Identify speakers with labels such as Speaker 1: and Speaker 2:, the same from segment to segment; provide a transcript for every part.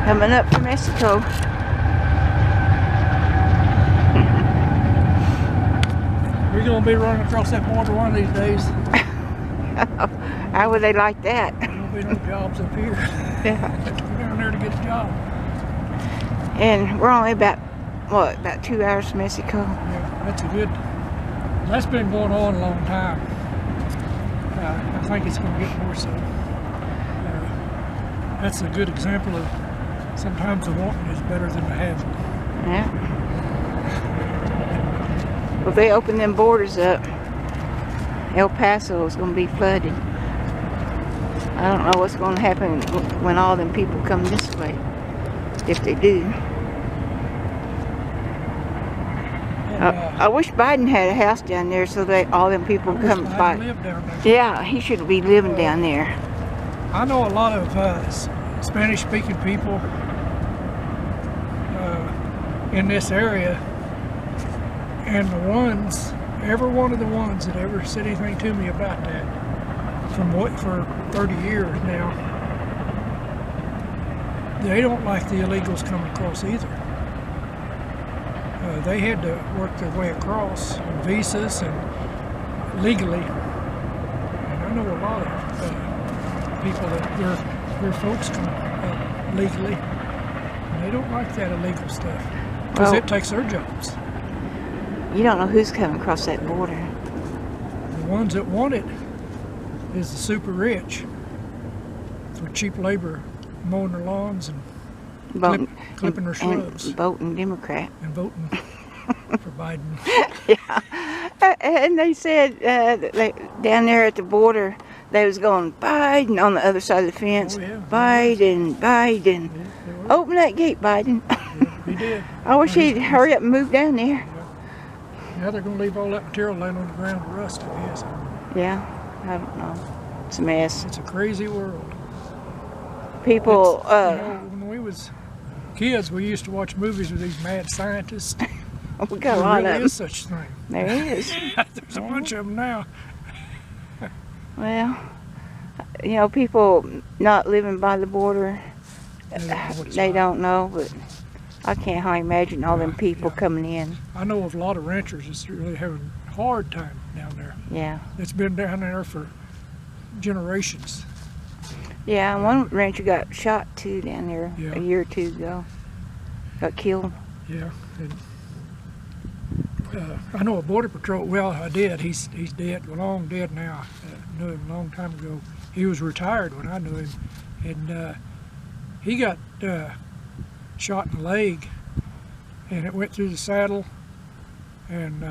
Speaker 1: coming up from Mexico.
Speaker 2: We're going to be running across that border one of these days.
Speaker 1: How would they like that?
Speaker 2: There won't be no jobs up here.
Speaker 1: Yeah.
Speaker 2: We're down there to get a job.
Speaker 1: And we're only about, what, about 2 hours from Mexico?
Speaker 2: Yeah, that's been going on a long time. I think it's going to get more so. That's a good example of sometimes the wanting is better than the having.
Speaker 1: Yeah. Well, if they open them borders up, El Paso is going to be flooded. I don't know what's going to happen when all them people come this way, if they do. I wish Biden had a house down there so that all them people come by.
Speaker 2: Live down there.
Speaker 1: Yeah, he should be living down there.
Speaker 2: I know a lot of Spanish-speaking people in this area, and every one of the ones that ever said anything to me about that, for 30 years now, they don't like the illegals coming across either. They had to work their way across on visas and legally. And I know a lot of people that their folks come legally, and they don't like that illegal stuff because it takes their jobs.
Speaker 1: You don't know who's coming across that border.
Speaker 2: The ones that want it is the super rich for cheap labor, mowing their lawns and clipping their shrubs.
Speaker 1: And voting Democrat.
Speaker 2: And voting for Biden.
Speaker 1: Yeah. And they said down there at the border, they was going, Biden, on the other side of the fence.
Speaker 2: Oh, yeah.
Speaker 1: Biden, Biden.
Speaker 2: Yeah,
Speaker 1: Open that gate, Biden.
Speaker 2: yeah, he did.
Speaker 1: I wish he'd hurry up and move down there.
Speaker 2: Yeah. Now they're going to leave all that material laying on the ground to rust, I guess.
Speaker 1: Yeah, I don't know. It's a mess.
Speaker 2: It's a crazy world.
Speaker 1: People,
Speaker 2: you know, when we was kids, we used to watch movies with these mad scientists.
Speaker 1: we got a lot of them.
Speaker 2: There is such a thing.
Speaker 1: There is.
Speaker 2: There's a bunch of them now.
Speaker 1: Well, you know, people not living by the border, they don't know, but I can't hardly imagine all them people coming in.
Speaker 2: I know of a lot of ranchers that's really having a hard time down there.
Speaker 1: Yeah.
Speaker 2: It's been down there for generations.
Speaker 1: Yeah, one rancher got shot too down there a year or two ago. Got killed.
Speaker 2: Yeah. And, I know a border patrol. Well, I did. He's dead. Long dead now. Knew him a long time ago. He was retired when I knew him, and he got shot in the leg, and it went through the saddle, and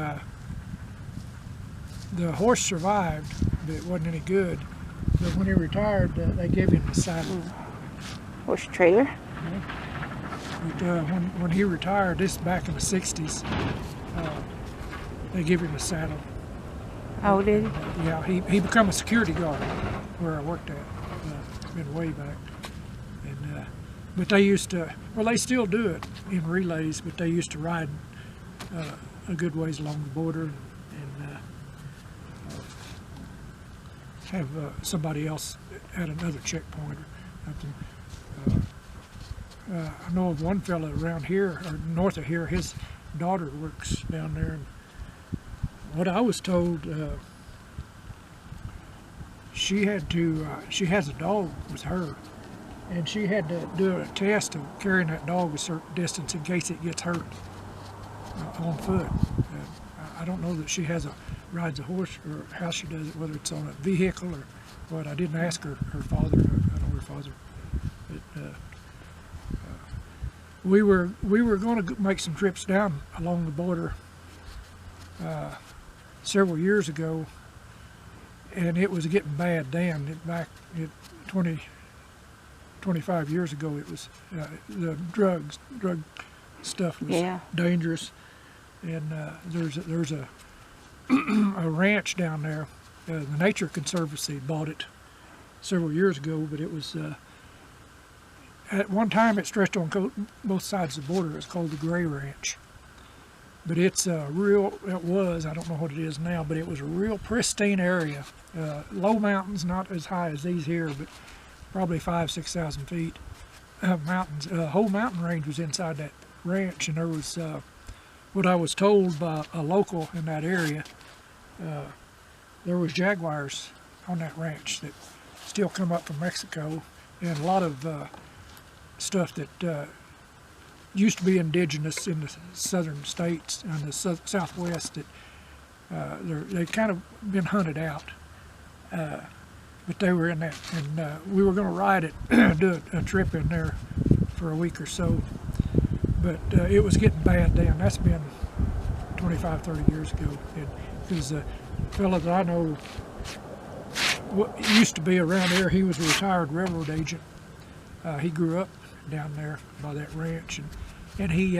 Speaker 2: the horse survived, but it wasn't any good. But when he retired, they gave him the saddle.
Speaker 1: Horse trailer?
Speaker 2: Yeah. But when he retired, this is back in the 60s, they gave him a saddle.
Speaker 1: Oh, did he?
Speaker 2: Yeah, he became a security guard where I worked at. It's been way back. And but they used to, well, they still do it in relays, but they used to ride a good ways along the border and have somebody else at another checkpoint or something. I know of one fella around here, or north of here, his daughter works down there. And what I was told, she had to, she has a dog with her, and she had to do a test of carrying that dog a certain distance in case it gets hurt on foot. I don't know that she rides a horse or how she does it, whether it's on a vehicle or what. I didn't ask her father. I know her father. But, we were going to make some trips down along the border several years ago, and it was getting bad then. Back 25 years ago, it was the drug stuff was dangerous, and there's a a ranch down there. The Nature Conservancy bought it several years ago, but it was at one time it stretched on both sides of the border. It's called the Gray Ranch. But it's it was, I don't know what it is now, but it was a real pristine area. Low mountains, not as high as these here, but probably 5,000 to 6,000 feet. mountains. A whole mountain range was inside that ranch, and there was what I was told by a local in that area. There was jaguars on that ranch that still come up from Mexico, and a lot of stuff that used to be indigenous in the southern states and the southwest that they kind of been hunted out. But they were in that, and we were going to ride it, do a trip in there for a week or so. But it was getting bad then. That's been 25, 30 years ago. Because the fellow that I know used to be around there, he was a retired railroad agent. He grew up down there by that ranch, and he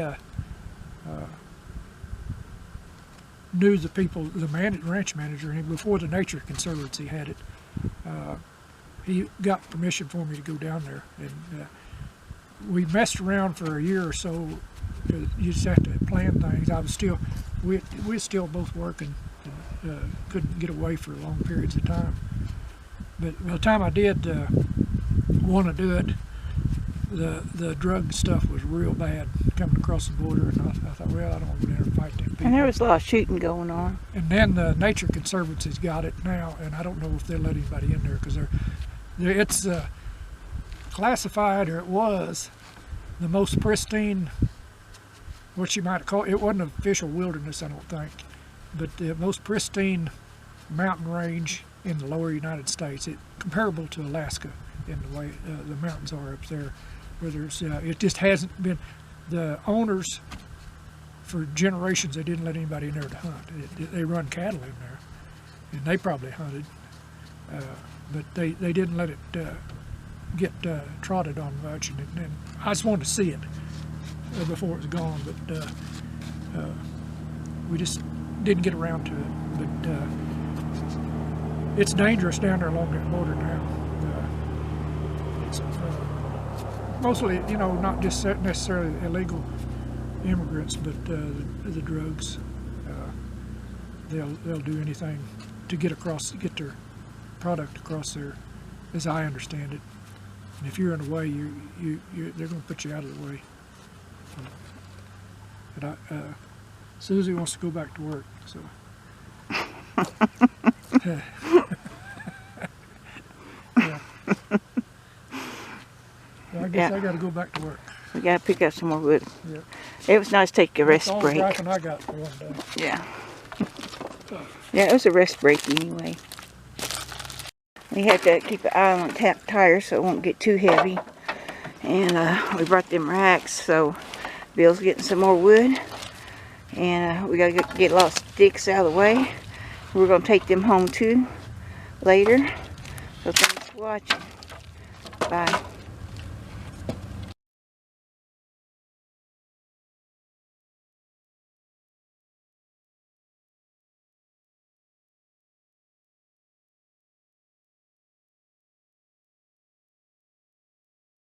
Speaker 2: knew the people, the ranch manager, and before the Nature Conservancy had it. He got permission for me to go down there, and we messed around for a year or so. You just have to plan things. I was still, we were still both working, and couldn't get away for long periods of time. But by the time I did want to do it, the drug stuff was real bad coming across the border, and I thought, well, I don't want to go down and fight them people.
Speaker 1: And there was a lot of shooting going on.
Speaker 2: And then the Nature Conservancy's got it now, and I don't know if they'll let anybody in there because it's classified, or it was, the most pristine, what you might call, it wasn't an official wilderness, I don't think, but the most pristine mountain range in the lower United States. Comparable to Alaska in the way the mountains are up there. Where there's, it just hasn't been, the owners for generations, they didn't let anybody in there to hunt. They run cattle in there, and they probably hunted, but they didn't let it get trotted on much, and I just wanted to see it before it was gone, but we just didn't get around to it. But it's dangerous down there along that border now. It's mostly, you know, not just necessarily illegal immigrants, but the drugs. They'll do anything to get their product across there, as I understand it. And if you're in the way, they're going to put you out of the way. But Susie wants to go back to work, so. Yeah. Well, I guess I got to go back to work.
Speaker 1: We got to pick up some more wood.
Speaker 2: Yeah.
Speaker 1: It was nice to take a rest
Speaker 2: That's all
Speaker 1: break.
Speaker 2: the griping I got for one day.
Speaker 1: Yeah. Yeah, it was a rest break anyway. We had to keep an eye on the tires so it won't get too heavy. And we brought them racks, so Bill's getting some more wood. And we got to get a lot of sticks out of the way. We're going to take them home too later. So thanks for watching. Bye.